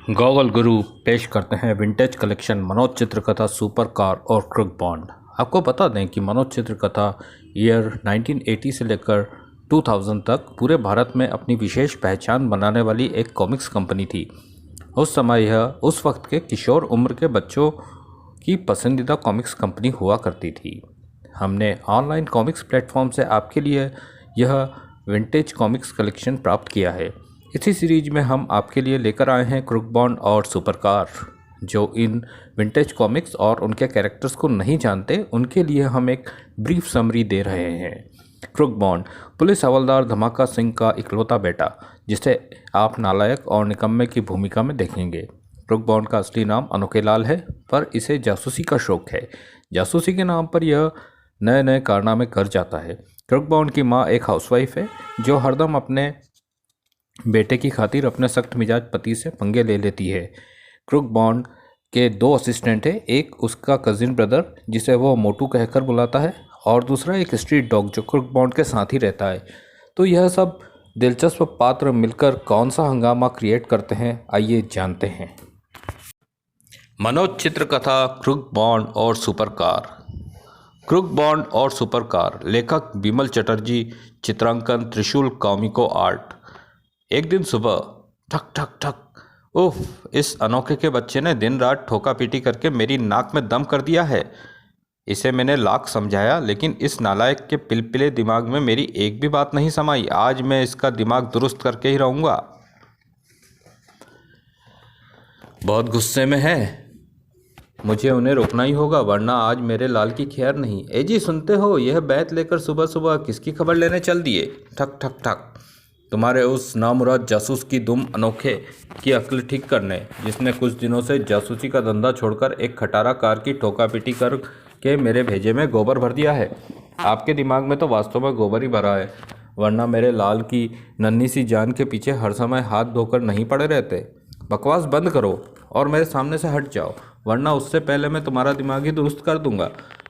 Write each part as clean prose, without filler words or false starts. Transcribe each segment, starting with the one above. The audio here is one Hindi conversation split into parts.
गॉगल गुरु पेश करते हैं vintage collection Manoj Chitrakatha super car और क्रुक बॉन्ड। आपको बता दें कि मनोज चित्रकथा ईयर 1980 से लेकर 2000 तक पूरे भारत में अपनी विशेष पहचान बनाने वाली एक कॉमिक्स कंपनी थी। उस समय यह उस वक्त के किशोर उम्र के बच्चों की पसंदीदा कॉमिक्स कंपनी हुआ करती थी। हमने ऑनलाइन कॉमिक्स प्लेटफॉर्म से आपके लिए यह विंटेज कॉमिक्स कलेक्शन प्राप्त किया है। इसी सीरीज में हम आपके लिए लेकर आए हैं क्रुक बॉन्ड और सुपर कार। जो इन विंटेज कॉमिक्स और उनके कैरेक्टर्स को नहीं जानते उनके लिए हम एक ब्रीफ समरी दे रहे हैं। क्रुक बॉन्ड पुलिस हवलदार धमाका सिंह का इकलौता बेटा, जिसे आप नालायक और निकम्मे की भूमिका में देखेंगे। क्रुक बॉन्ड का असली नाम अनोखे लाल है, पर इसे जासूसी का शौक है। जासूसी के नाम पर यह नए नए कारनामे कर जाता है। क्रुक बॉन्ड की माँ एक हाउसवाइफ है जो हरदम अपने बेटे की खातिर अपने सख्त मिजाज पति से पंगे ले लेती है। क्रुक बॉन्ड के दो असिस्टेंट हैं, एक उसका कजिन ब्रदर जिसे वो मोटू कहकर बुलाता है और दूसरा एक स्ट्रीट डॉग जो क्रुक बॉन्ड के साथ ही रहता है। तो यह सब दिलचस्प पात्र मिलकर कौन सा हंगामा क्रिएट करते हैं, आइए जानते हैं। मनोज चित्रकथा क्रुक बॉन्ड और सुपर कार। क्रुक बॉन्ड और सुपर कार, लेखक बिमल चटर्जी, चित्रांकन त्रिशूल कॉमिको आर्ट। एक दिन सुबह ठक ठक ठक, उफ, इस अनोखे के बच्चे ने दिन रात ठोका पीटी करके मेरी नाक में दम कर दिया है। इसे मैंने लाख समझाया, लेकिन इस नालायक के पिलपिले दिमाग में मेरी एक भी बात नहीं समाई। आज मैं इसका दिमाग दुरुस्त करके ही रहूँगा। बहुत गुस्से में है, मुझे उन्हें रोकना ही होगा, वरना आज मेरे लाल की खैर नहीं। ए जी, सुनते हो, यह बैत लेकर सुबह सुबह किसकी खबर लेने चल दिए? ठक ठक ठक, तुम्हारे उस नामुराद जासूस की दुम अनोखे की अक्ल ठीक करने, जिसने कुछ दिनों से जासूसी का धंधा छोड़कर एक खटारा कार की ठोका-पीटी कर के मेरे भेजे में गोबर भर दिया है। आपके दिमाग में तो वास्तव में गोबर ही भरा है, वरना मेरे लाल की नन्ही सी जान के पीछे हर समय हाथ धोकर नहीं पड़े रहते। बकवास बंद करो और मेरे सामने से हट जाओ, वरना उससे पहले मैं तुम्हारा दिमाग ही दुरुस्त कर दूंगा।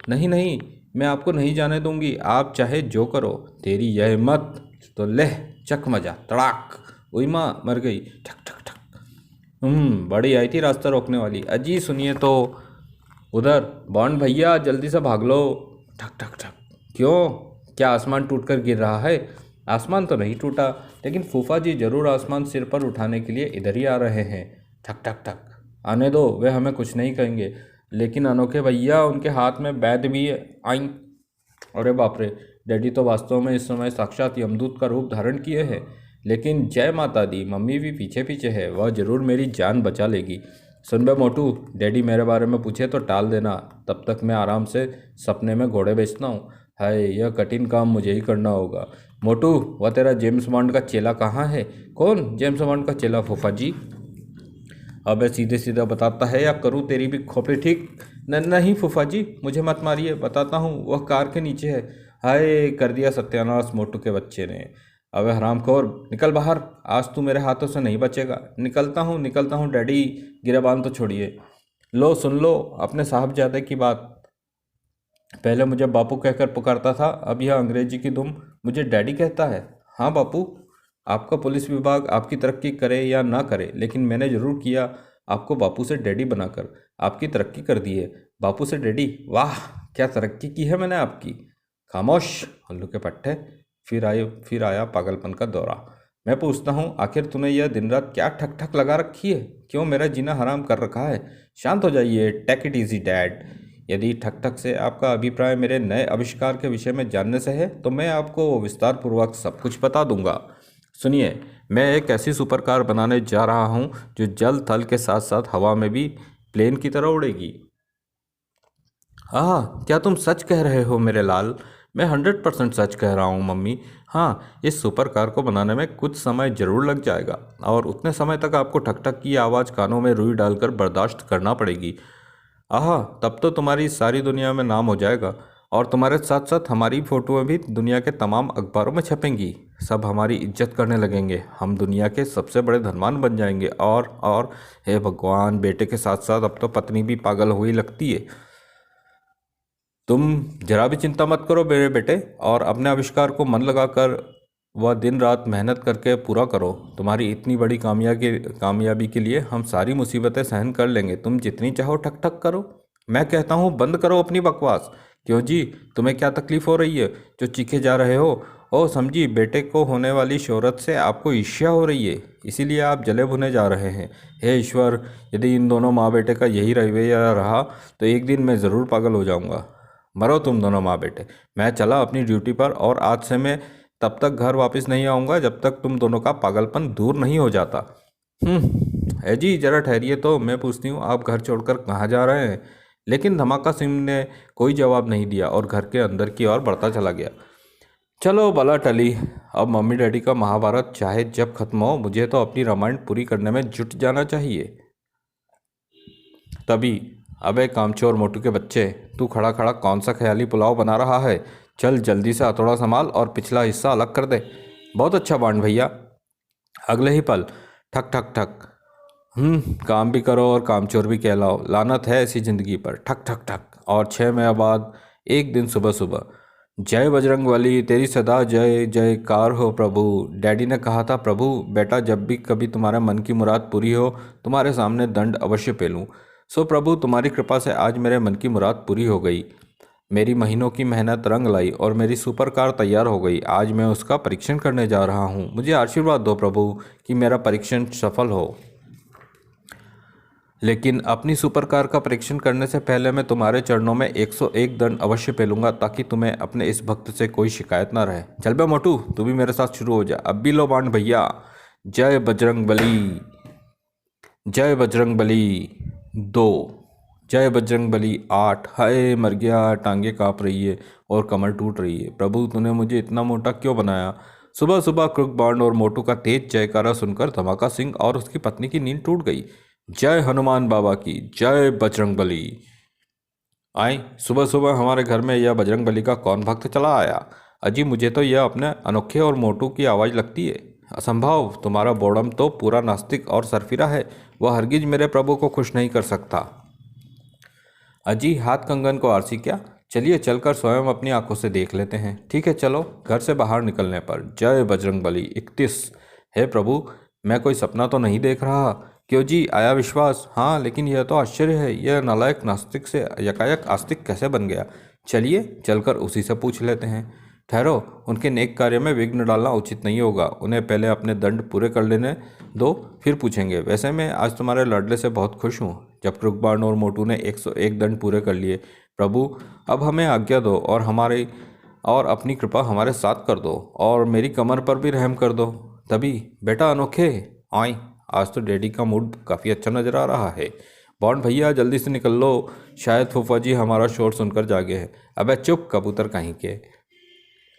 नहीं नहीं, मैं आपको नहीं जाने दूंगी, आप चाहे जो करो। तेरी यह हिम्मत तो ले चक मजा, तड़ाक, उई माँ मर गई, ठक ठक ठक। बड़ी आई थी रास्ता रोकने वाली। अजी सुनिए तो, उधर बॉन्ड भैया जल्दी से भाग लो। ठक ठक ठक, क्यों, क्या आसमान टूटकर गिर रहा है? आसमान तो नहीं टूटा, लेकिन फूफा जी जरूर आसमान सिर पर उठाने के लिए इधर ही आ रहे हैं। ठक ठक ठक, आने दो, वे हमें कुछ नहीं कहेंगे। लेकिन अनोखे भैया, उनके हाथ में बैद भी है। आई, अरे बाप रे, डैडी तो वास्तव में इस समय साक्षात यमदूत का रूप धारण किए हैं। लेकिन जय माता दी, मम्मी भी पीछे पीछे है, वह जरूर मेरी जान बचा लेगी। सुन बे मोटू, डैडी मेरे बारे में पूछे तो टाल देना, तब तक मैं आराम से सपने में घोड़े बेचता हूँ। हाय, यह कठिन काम मुझे ही करना होगा। मोटू, वह तेरा जेम्स बॉन्ड का चेला कहाँ है? कौन जेम्स बॉन्ड का चेला फूफा जी? अबे सीधे सीधा बताता है या करूँ तेरी भी खोपड़ी ठीक? नहीं फूफा जी, मुझे मत मारिए, बताता हूँ, वह कार के नीचे है। हाय, कर दिया सत्यानाश मोटू के बच्चे ने। अबे हरामखोर, निकल बाहर, आज तू मेरे हाथों से नहीं बचेगा। निकलता हूँ डैडी, गिरेबान तो छोड़िए। लो सुन लो अपने साहबजादे की बात। पहले मुझे बापू कहकर पुकारता था, अब यह अंग्रेजी की धुम मुझे डैडी कहता है। हाँ बापू, आपका पुलिस विभाग आपकी तरक्की करे या ना करे, लेकिन मैंने जरूर किया आपको बापू से डैडी बनाकर। आपकी तरक्की कर दी है, बापू से डैडी, वाह क्या तरक्की की है मैंने आपकी। खामोश हल्लू के पट्टे, फिर आया पागलपन का दौरा। मैं पूछता हूँ, आखिर तूने यह दिन रात क्या ठक ठक लगा रखी है? क्यों मेरा जीना हराम कर रखा है? शांत हो जाइए, टेक इट इजी डैड। यदि ठक ठक से आपका अभिप्राय मेरे नए आविष्कार के विषय में जानने से है, तो मैं आपको विस्तार पूर्वक सब कुछ बता दूंगा। सुनिए, मैं एक ऐसी सुपर कार बनाने जा रहा हूँ जो जल थल के साथ साथ हवा में भी प्लेन की तरह उड़ेगी। क्या तुम सच कह रहे हो मेरे लाल? मैं 100% सच कह रहा हूँ मम्मी। हाँ, इस सुपर कार को बनाने में कुछ समय जरूर लग जाएगा, और उतने समय तक आपको ठक ठक की आवाज़ कानों में रुई डालकर बर्दाश्त करना पड़ेगी। तब तो तुम्हारी सारी दुनिया में नाम हो जाएगा, और तुम्हारे साथ साथ हमारी फ़ोटोएं भी दुनिया के तमाम अखबारों में छपेंगी। सब हमारी इज्जत करने लगेंगे, हम दुनिया के सबसे बड़े धनवान बन जाएंगे। और हे भगवान, बेटे के साथ साथ अब तो पत्नी भी पागल हुई लगती है। तुम जरा भी चिंता मत करो मेरे बेटे, और अपने आविष्कार को मन लगाकर वह दिन रात मेहनत करके पूरा करो। तुम्हारी इतनी बड़ी कामयाबी के लिए हम सारी मुसीबतें सहन कर लेंगे। तुम जितनी चाहो ठक ठक करो। मैं कहता हूँ बंद करो अपनी बकवास। क्यों जी, तुम्हें क्या तकलीफ हो रही है जो चीखे जा रहे हो? ओ समझी, बेटे को होने वाली शोहरत से आपको ईर्ष्या हो रही है, इसीलिए आप जले भुने जा रहे हैं। हे ईश्वर, यदि इन दोनों माँ बेटे का यही रवैया रहा तो एक दिन मैं ज़रूर पागल हो जाऊंगा। मरो तुम दोनों माँ बेटे। मैं चला अपनी ड्यूटी पर, और आज से मैं तब तक घर वापस नहीं आऊँगा जब तक तुम दोनों का पागलपन दूर नहीं हो जाता। है जी, जरा ठहरिए तो मैं पूछती हूँ आप घर छोड़कर कहाँ जा रहे हैं? लेकिन धमाका सिंह ने कोई जवाब नहीं दिया और घर के अंदर की ओर बढ़ता चला गया। चलो भला टली, अब मम्मी डैडी का महाभारत चाहे जब खत्म हो, मुझे तो अपनी रामायण पूरी करने में जुट जाना चाहिए। तभी, अबे कामचोर मोटू के बच्चे, तू खड़ा खड़ा कौन सा ख्याली पुलाव बना रहा है? चल जल्दी से हथौड़ा संभाल और पिछला हिस्सा अलग कर दे। बहुत अच्छा बांड भैया। अगले ही पल ठक ठक ठक। काम भी करो और कामचोर भी कहलाओ, लानत है ऐसी जिंदगी पर। ठक ठक ठक। और 6 माह बाद एक दिन सुबह सुबह, जय बजरंगबली, तेरी सदा जय जयकार हो प्रभु। डैडी ने कहा था प्रभु, बेटा जब भी कभी तुम्हारे मन की मुराद पूरी हो, तुम्हारे सामने दंड अवश्य पेलूं। सो प्रभु, तुम्हारी कृपा से आज मेरे मन की मुराद पूरी हो गई। मेरी महीनों की मेहनत रंग लाई और मेरी सुपर कार तैयार हो गई। आज मैं उसका परीक्षण करने जा रहा हूँ। मुझे आशीर्वाद दो प्रभु कि मेरा परीक्षण सफल हो। लेकिन अपनी सुपर कार का परीक्षण करने से पहले मैं तुम्हारे चरणों में 101 दंड अवश्य पेलूंगा, ताकि तुम्हें अपने इस भक्त से कोई शिकायत ना रहे। चल बे मोटू, तू भी मेरे साथ शुरू हो जा। अब भी लो बांड भैया। जय बजरंग बली, जय बजरंग बली 2, जय बजरंग बली 8। हाय मर गया, टांगे काँप रही है और कमर टूट रही है। प्रभु, तूने मुझे इतना मोटा क्यों बनाया? सुबह सुबह क्रुक बांड और मोटू का तेज जयकारा सुनकर धमाका सिंह और उसकी पत्नी की नींद टूट गई। जय हनुमान बाबा की, जय बजरंगबली। आई सुबह सुबह हमारे घर में यह बजरंगबली का कौन भक्त चला आया? अजी, मुझे तो यह अपने अनोखे और मोटू की आवाज़ लगती है। असंभव, तुम्हारा बोड़म तो पूरा नास्तिक और सरफिरा है। वह हरगिज मेरे प्रभु को खुश नहीं कर सकता। अजी, हाथ कंगन को आरसी क्या? चलिए चलकर स्वयं अपनी आंखों से देख लेते हैं। ठीक है चलो। घर से बाहर निकलने पर जय बजरंगबली 31। हे प्रभु, मैं कोई सपना तो नहीं देख रहा? क्यों जी, आया विश्वास? हाँ, लेकिन यह तो आश्चर्य है, यह नालायक नास्तिक से यकायक आस्तिक कैसे बन गया? चलिए चलकर उसी से पूछ लेते हैं। ठहरो, उनके नेक कार्य में विघ्न डालना उचित नहीं होगा। उन्हें पहले अपने दंड पूरे कर लेने दो, फिर पूछेंगे। वैसे मैं आज तुम्हारे लाडले से बहुत खुश हूँ। जब क्रुकबाण और मोटू ने 101 दंड पूरे कर लिए, प्रभु अब हमें आज्ञा दो और अपनी कृपा हमारे साथ कर दो और मेरी कमर पर भी रहम कर दो। तभी, बेटा अनोखे, आई आज तो डैडी का मूड काफ़ी अच्छा नज़र आ रहा है। बॉन्ड भैया जल्दी से निकल लो, शायद फूफा जी हमारा शोर सुनकर जागे हैं। अबे चुप कबूतर कहीं के।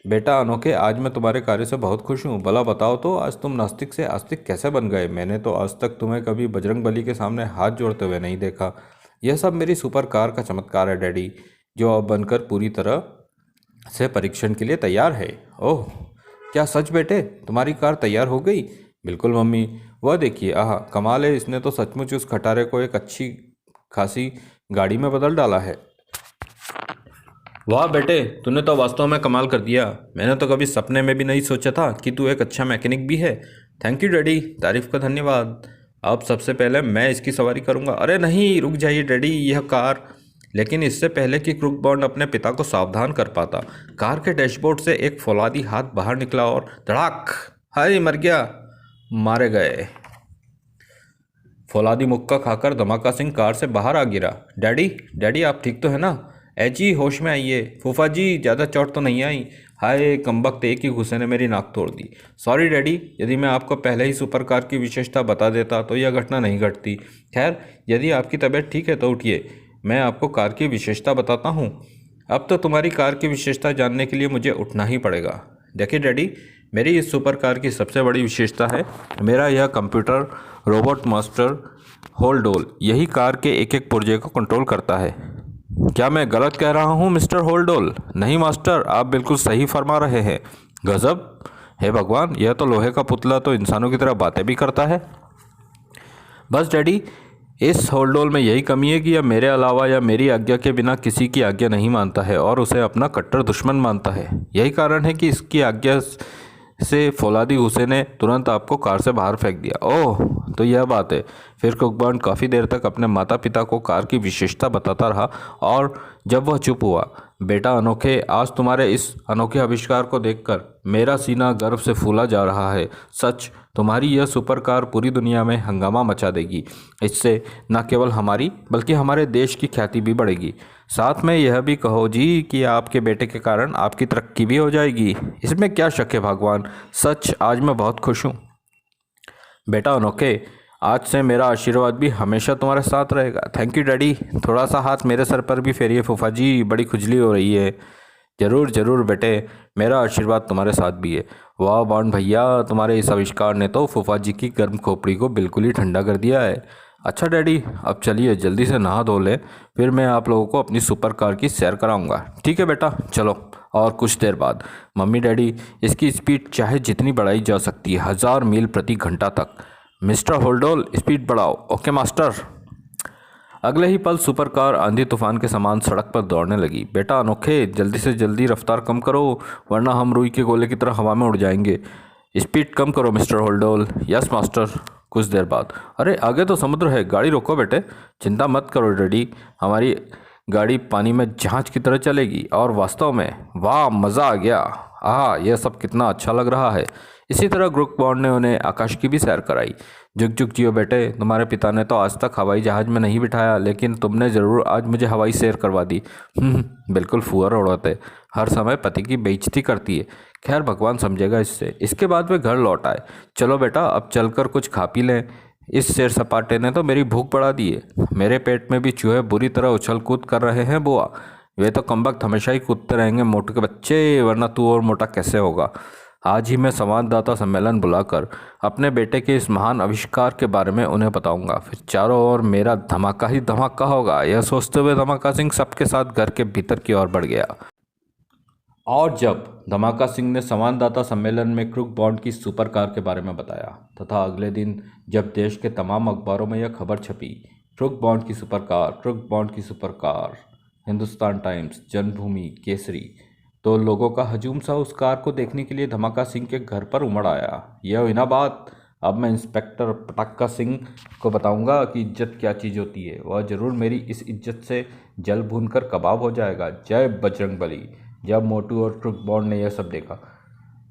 बेटा अनोखे, आज मैं तुम्हारे कार्य से बहुत खुश हूँ। भला बताओ तो, आज तुम नास्तिक से आस्तिक कैसे बन गए? मैंने तो आज तक तुम्हें कभी बजरंगबली के सामने हाथ जोड़ते हुए नहीं देखा। यह सब मेरी सुपर कार का चमत्कार है डैडी, जो अब बनकर पूरी तरह से परीक्षण के लिए तैयार है। ओह, क्या सच बेटे, तुम्हारी कार तैयार हो गई? बिल्कुल मम्मी, वह देखिए, आह कमाल है, इसने तो सचमुच उस खटारे को एक अच्छी खासी गाड़ी में बदल डाला है। वाह बेटे, तूने तो वास्तव में कमाल कर दिया। मैंने तो कभी सपने में भी नहीं सोचा था कि तू एक अच्छा मैकेनिक भी है। थैंक यू डैडी, तारीफ का धन्यवाद। अब सबसे पहले मैं इसकी सवारी करूंगा। अरे नहीं, रुक जाइए डैडी, यह कार। लेकिन इससे पहले कि क्रुक बॉन्ड अपने पिता को सावधान कर पाता, कार के डैशबोर्ड से एक फौलादी हाथ बाहर निकला और धड़ाक, हाय मर गया, मारे गए। फौलादी मुक्का खाकर धमाका सिंह कार से बाहर आ गिरा। डैडी डैडी, आप ठीक तो है ना? जी होश में आइए। फूफा जी, ज़्यादा चोट तो नहीं आई? हाय कमबख्त, एक ही घुसे ने मेरी नाक तोड़ दी। सॉरी डैडी, यदि मैं आपको पहले ही सुपर कार की विशेषता बता देता तो यह घटना नहीं घटती। खैर, यदि आपकी तबीयत ठीक है तो उठिए, मैं आपको कार की विशेषता बताता हूँ। अब तो तुम्हारी कार की विशेषता जानने के लिए मुझे उठना ही पड़ेगा। देखिए डैडी, मेरी इस सुपर कार की सबसे बड़ी विशेषता है मेरा यह कंप्यूटर रोबोट मास्टर होल्डोल। यही कार के एक एक पुर्जे को कंट्रोल करता है। क्या मैं गलत कह रहा हूँ मिस्टर होल्डोल? नहीं मास्टर, आप बिल्कुल सही फरमा रहे हैं। गजब हे भगवान, यह तो लोहे का पुतला तो इंसानों की तरह बातें भी करता है। बस डैडी, इस होल्डोल में यही कमी है कि यह मेरे अलावा या मेरी आज्ञा के बिना किसी की आज्ञा नहीं मानता है और उसे अपना कट्टर दुश्मन मानता है। यही कारण है कि इसकी आज्ञा से फौलादी गुस्से ने तुरंत आपको कार से बाहर फेंक दिया। ओह, तो यह बात है। फिर कुकबॉन्ड काफ़ी देर तक अपने माता पिता को कार की विशेषता बताता रहा और जब वह चुप हुआ, बेटा अनोखे, आज तुम्हारे इस अनोखे आविष्कार को देखकर मेरा सीना गर्व से फूला जा रहा है। सच, तुम्हारी यह सुपर कार पूरी दुनिया में हंगामा मचा देगी। इससे न केवल हमारी बल्कि हमारे देश की ख्याति भी बढ़ेगी। साथ में यह भी कहो जी कि आपके बेटे के कारण आपकी तरक्की भी हो जाएगी। इसमें क्या शक है भगवान। सच, आज मैं बहुत खुश हूँ। बेटा अनोखे, आज से मेरा आशीर्वाद भी हमेशा तुम्हारे साथ रहेगा। Thank you daddy. थोड़ा सा हाथ मेरे सर पर भी फेरिए फूफा जी, बड़ी खुजली हो रही है। जरूर जरूर बेटे, मेरा आशीर्वाद तुम्हारे साथ भी है। वाह बॉन्ड भैया, तुम्हारे इस आविष्कार ने तो फूफा जी की गर्म खोपड़ी को बिल्कुल ही ठंडा कर दिया है। अच्छा डैडी, अब चलिए जल्दी से नहा धो लें, फिर मैं आप लोगों को अपनी सुपर कार की सैर कराऊंगा। ठीक है बेटा, चलो। और कुछ देर बाद, मम्मी डैडी, इसकी स्पीड चाहे जितनी बढ़ाई जा सकती है, 1000 मील प्रति घंटा तक। मिस्टर होल्डोल, स्पीड बढ़ाओ। Okay master. अगले ही पल सुपर कार आंधी तूफान के समान सड़क पर दौड़ने लगी। बेटा अनोखे, जल्दी से जल्दी रफ्तार कम करो, वरना हम रुई के गोले की तरह हवा में उड़ जाएंगे। स्पीड कम करो मिस्टर होल्डोल। Yes master. कुछ देर बाद, अरे आगे तो समुद्र है, गाड़ी रोको बेटे। चिंता मत करो डैडी, हमारी गाड़ी पानी में जहाज की तरह चलेगी। और वास्तव में वाह, मज़ा आ गया। यह सब कितना अच्छा लग रहा है। इसी तरह कुकबॉन्ड ने उन्हें आकाश की भी सैर कराई। जुग जुग जियो बेटे, तुम्हारे पिता ने तो आज तक हवाई जहाज़ में नहीं बिठाया, लेकिन तुमने ज़रूर आज मुझे हवाई सैर करवा दी। बिल्कुल फुहर औरत है, हर समय पति की बेइज्जती करती है। खैर, भगवान समझेगा इससे। इसके बाद वे घर लौट आए। चलो बेटा, अब चलकर कुछ खा पी लें। इस सैर सपाटे ने तो मेरी भूख बढ़ा दी है। मेरे पेट में भी चूहे बुरी तरह उछल कूद कर रहे हैं बुआ। वे तो कमबख्त हमेशा ही कूदते रहेंगे मोटू के बच्चे, वरना तू और मोटा कैसे होगा। आज ही मैं संवाददाता सम्मेलन बुलाकर अपने बेटे के इस महान आविष्कार के बारे में उन्हें बताऊंगा। फिर चारों ओर मेरा धमाका ही धमाका होगा। यह सोचते हुए धमाका सिंह सबके साथ घर के भीतर की ओर बढ़ गया। और जब धमाका सिंह ने संवाददाता सम्मेलन में कुकबॉन्ड की सुपर कार के बारे में बताया तथा अगले दिन जब देश के तमाम अखबारों में यह खबर छपी, कुकबॉन्ड की सुपर कार, कुकबॉन्ड की सुपर कार, हिंदुस्तान टाइम्स, जन्मभूमि, केसरी, तो लोगों का हजूम सा उस कार को देखने के लिए धमाका सिंह के घर पर उमड़ आया। यह हुई ना बात। अब मैं इंस्पेक्टर पटाखा सिंह को बताऊंगा कि इज्जत क्या चीज़ होती है। वह जरूर मेरी इस इज्जत से जल भूनकर कबाब हो जाएगा। जय बजरंगबली। जब मोटू और कुकबॉन्ड ने यह सब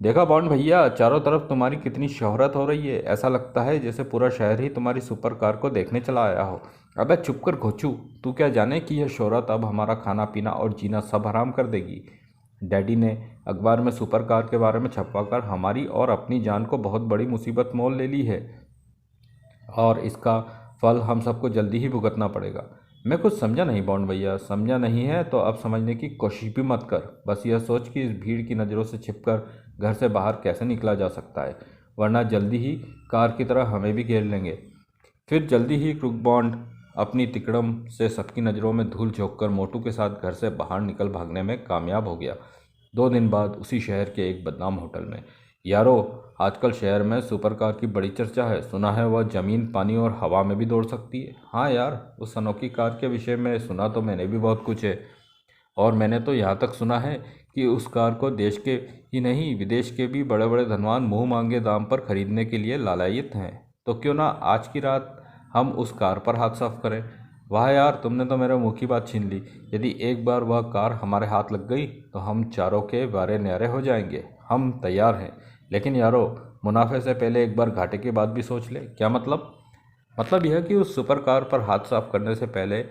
देखा बॉन्ड भैया, चारों तरफ तुम्हारी कितनी शोहरत हो रही है। ऐसा लगता है जैसे पूरा शहर ही तुम्हारी सुपर कार को देखने चला आया हो। अबे चुप कर घोचू, तू क्या जाने कि यह शोहरत अब हमारा खाना पीना और जीना सब हराम कर देगी। डैडी ने अखबार में सुपर कार के बारे में छपवाकर हमारी और अपनी जान को बहुत बड़ी मुसीबत मोल ले ली है, और इसका फल हम सबको जल्दी ही भुगतना पड़ेगा। मैं कुछ समझा नहीं बॉन्ड भैया। समझा नहीं है तो अब समझने की कोशिश भी मत कर। बस यह सोच कि इस भीड़ की नज़रों से छिपकर घर से बाहर कैसे निकला जा सकता है, वरना जल्दी ही कार की तरह हमें भी घेर लेंगे। फिर जल्दी ही कुकबॉन्ड अपनी तिकड़म से सबकी नज़रों में धूल झोंककर मोटू के साथ घर से बाहर निकल भागने में कामयाब हो गया। 2 दिन बाद उसी शहर के एक बदनाम होटल में। यारो, आजकल शहर में सुपर कार की बड़ी चर्चा है। सुना है वह ज़मीन, पानी और हवा में भी दौड़ सकती है। हाँ यार, उस अनोखी कार के विषय में सुना तो मैंने भी बहुत कुछ है। और मैंने तो यहाँ तक सुना है कि उस कार को देश के ही नहीं विदेश के भी बड़े बड़े धनवान मुँह मांगे दाम पर खरीदने के लिए लालायित हैं। तो क्यों ना आज की रात हम उस कार पर हाथ साफ करें। वाह यार, तुमने तो मेरे मुँह की बात छीन ली। यदि एक बार वह कार हमारे हाथ लग गई तो हम चारों के बारे न्यारे हो जाएंगे। हम तैयार हैं, लेकिन यारो, मुनाफे से पहले एक बार घाटे की बात भी सोच ले। क्या मतलब? मतलब यह कि उस सुपर कार पर हाथ साफ करने से पहले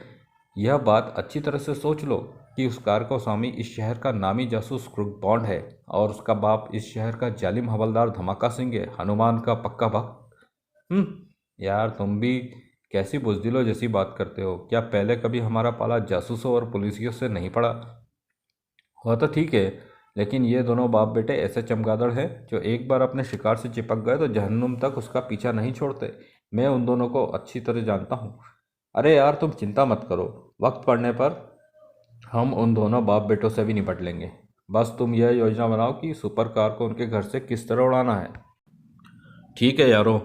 यह बात अच्छी तरह से सोच लो कि उस कार का स्वामी इस शहर का नामी जासूस कुकबॉन्ड है और उसका बाप इस शहर का जालिम हवलदार धमाका सिंह है, हनुमान का पक्का भक्त। यार, तुम भी कैसी बुज़दिलों जैसी बात करते हो। क्या पहले कभी हमारा पाला जासूसों और पुलिसियों से नहीं पड़ा? वह तो ठीक है, लेकिन ये दोनों बाप बेटे ऐसे चमगादड़ हैं जो एक बार अपने शिकार से चिपक गए तो जहन्नुम तक उसका पीछा नहीं छोड़ते। मैं उन दोनों को अच्छी तरह जानता हूँ। अरे यार, तुम चिंता मत करो, वक्त पड़ने पर हम उन दोनों बाप बेटों से भी निपट लेंगे। बस तुम यह योजना बनाओ कि सुपर कार को उनके घर से किस तरह उड़ाना है। ठीक है यारो,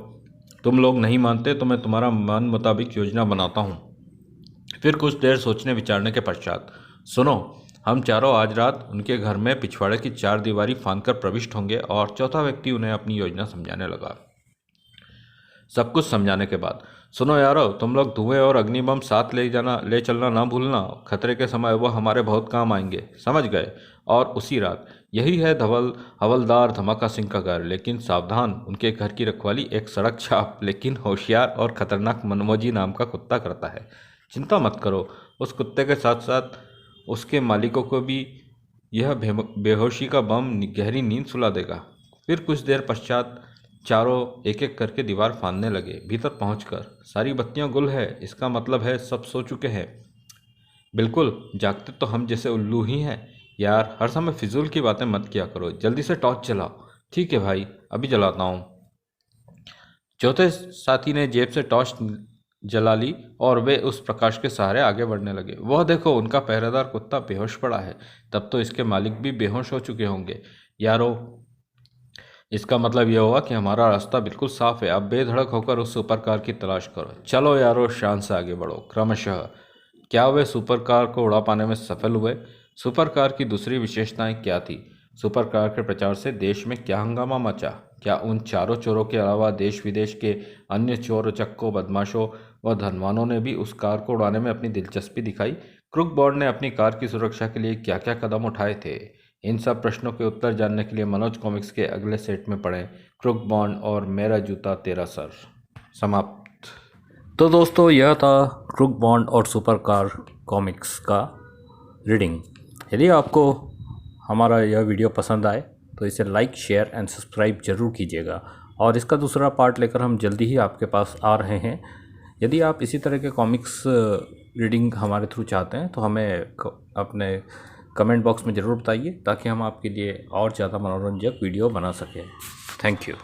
तुम लोग नहीं मानते तो मैं तुम्हारा मन मुताबिक योजना बनाता हूँ। फिर कुछ देर सोचने विचारने के पश्चात, सुनो, हम चारों आज रात उनके घर में पिछवाड़े की 4 दीवारी फांदकर प्रविष्ट होंगे और चौथा व्यक्ति उन्हें अपनी योजना समझाने लगा। सब कुछ समझाने के बाद, सुनो यारो, तुम लोग धुएं और अग्निबम साथ ले चलना ना भूलना। खतरे के समय वो हमारे बहुत काम आएंगे, समझ गए। और उसी रात यही है हवलदार धमाका सिंह का घर। लेकिन सावधान, उनके घर की रखवाली एक सड़क छाप लेकिन होशियार और खतरनाक मनमोजी नाम का कुत्ता करता है। चिंता मत करो, उस कुत्ते के साथ साथ उसके मालिकों को भी यह बेहोशी का बम गहरी नींद सुला देगा। फिर कुछ देर पश्चात चारों एक एक करके दीवार फांदने लगे। भीतर पहुंचकर सारी बत्तियां गुल है, इसका मतलब है सब सो चुके हैं। बिल्कुल, जागते तो हम जैसे उल्लू ही हैं। यार, हर समय फिजूल की बातें मत किया करो, जल्दी से टॉर्च जलाओ। ठीक है भाई, अभी जलाता हूँ। चौथे साथी ने जेब से टॉर्च जला ली और वे उस प्रकाश के सहारे आगे बढ़ने लगे। वह देखो, उनका पहरेदार कुत्ता बेहोश पड़ा है। तब तो इसके मालिक भी बेहोश हो चुके होंगे। यारो, इसका मतलब यह हुआ कि हमारा रास्ता बिल्कुल साफ है। अब बेधड़क होकर उस सुपर कार की तलाश करो। चलो यारो, शान से आगे बढ़ो। क्रमशः क्या वे सुपर कार को उड़ा पाने में सफल हुए? सुपर कार की दूसरी विशेषताएं क्या थी? सुपर कार के प्रचार से देश में क्या हंगामा मचा? क्या उन चारों चोरों के अलावा देश विदेश के अन्य चोर उचक्कों, बदमाशों व धनवानों ने भी उस कार को उड़ाने में अपनी दिलचस्पी दिखाई? क्रुक बॉन्ड ने अपनी कार की सुरक्षा के लिए क्या क्या कदम उठाए थे? इन सब प्रश्नों के उत्तर जानने के लिए मनोज कॉमिक्स के अगले सेट में पढ़ें क्रुक बॉन्ड और मेरा जूता तेरा सर। समाप्त। तो दोस्तों, यह था क्रुक बॉन्ड और सुपर कार कॉमिक्स का रीडिंग। यदि आपको हमारा यह वीडियो पसंद आए तो इसे लाइक, शेयर एंड सब्सक्राइब जरूर कीजिएगा। और इसका दूसरा पार्ट लेकर हम जल्दी ही आपके पास आ रहे हैं। यदि आप इसी तरह के कॉमिक्स रीडिंग हमारे थ्रू चाहते हैं तो हमें अपने कमेंट बॉक्स में ज़रूर बताइए, ताकि हम आपके लिए और ज़्यादा मनोरंजक वीडियो बना सकें। Thank you.